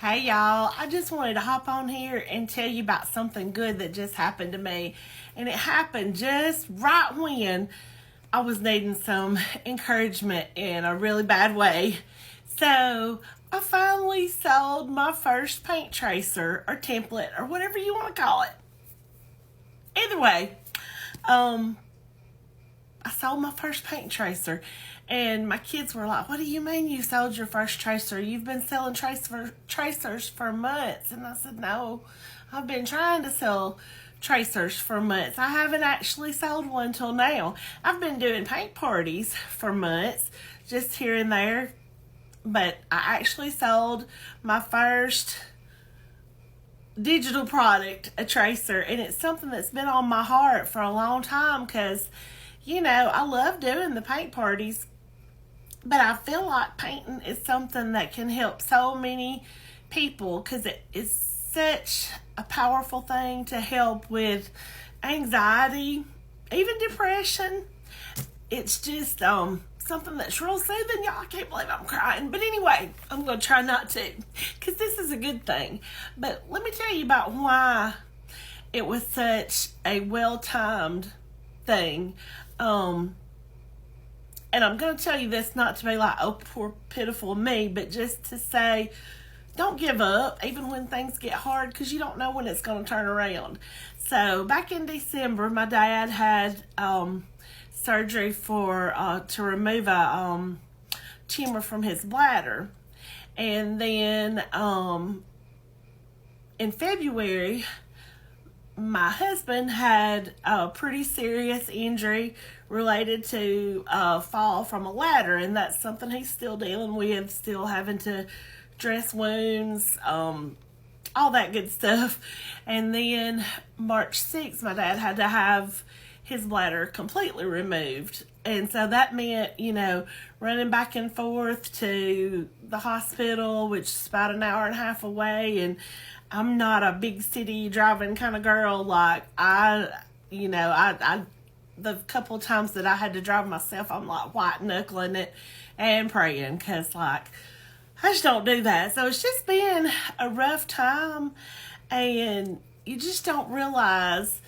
Hey y'all, I just wanted to hop on here and tell you about something good that just happened to me. And it happened just right when I was needing some encouragement in a really bad way. So I finally sold my first paint tracer or template or whatever you want to call it. Either way, I sold my first paint tracer. And my kids were like, "What do you mean you sold your first tracer? You've been selling tracers for months." And I said, "No, I've been trying to sell tracers for months. I haven't actually sold one till now. I've been doing paint parties for months, just here and there. But I actually sold my first digital product, a tracer. And it's something that's been on my heart for a long time because, I love doing the paint parties. But I feel like painting is something that can help so many people because it is such a powerful thing to help with anxiety, even depression. It's just something that's real soothing. Y'all, I can't believe I'm crying. But anyway, I'm going to try not to because this is a good thing. But let me tell you about why it was such a well-timed thing. And I'm going to tell you this not to be like, oh, poor, pitiful me, but just to say, don't give up, even when things get hard, because you don't know when it's going to turn around. So back in December, my dad had surgery to remove a tumor from his bladder. And then in February, my husband had a pretty serious injury related to fall from a ladder, and that's something he's still dealing with, still having to dress wounds, all that good stuff. And then March 6th, my dad had to have his bladder completely removed. And so that meant, running back and forth to the hospital, which is about an hour and a half away. And I'm not a big city driving kind of girl. Like the couple of times that I had to drive myself, I'm like white knuckling it and praying because I just don't do that. So it's just been a rough time, and you just don't realize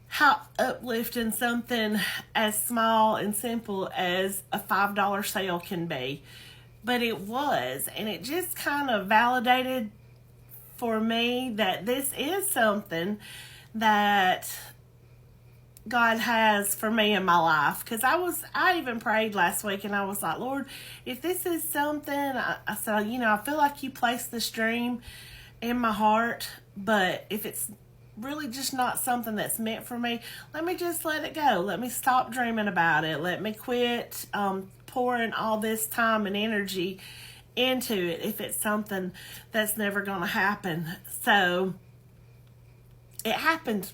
how uplifting something as small and simple as a $5 sale can be. But it was, and it just kind of validated for me that this is something that God has for me in my life. Because I even prayed last week and I was like, "Lord, if this is something," I said, I feel like you placed this dream in my heart, but if it's really just not something that's meant for me, let me just let it go. Let me stop dreaming about it. Let me quit pouring all this time and energy into it if it's something that's never going to happen. So it happened.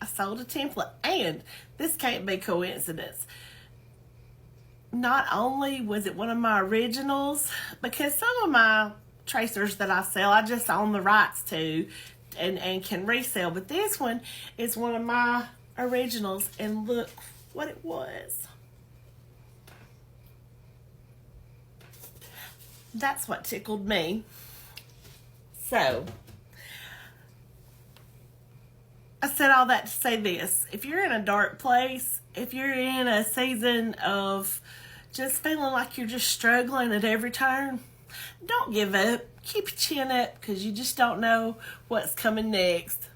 I sold a template, and this can't be coincidence. Not only was it one of my originals, because some of my tracers that I sell, I just own the rights to and can resell, but this one is one of my originals, and look what it was. That's what tickled me. So I said all that to say this. If you're in a dark place, if you're in a season of just feeling like you're just struggling at every turn, don't give up. Keep your chin up because you just don't know what's coming next.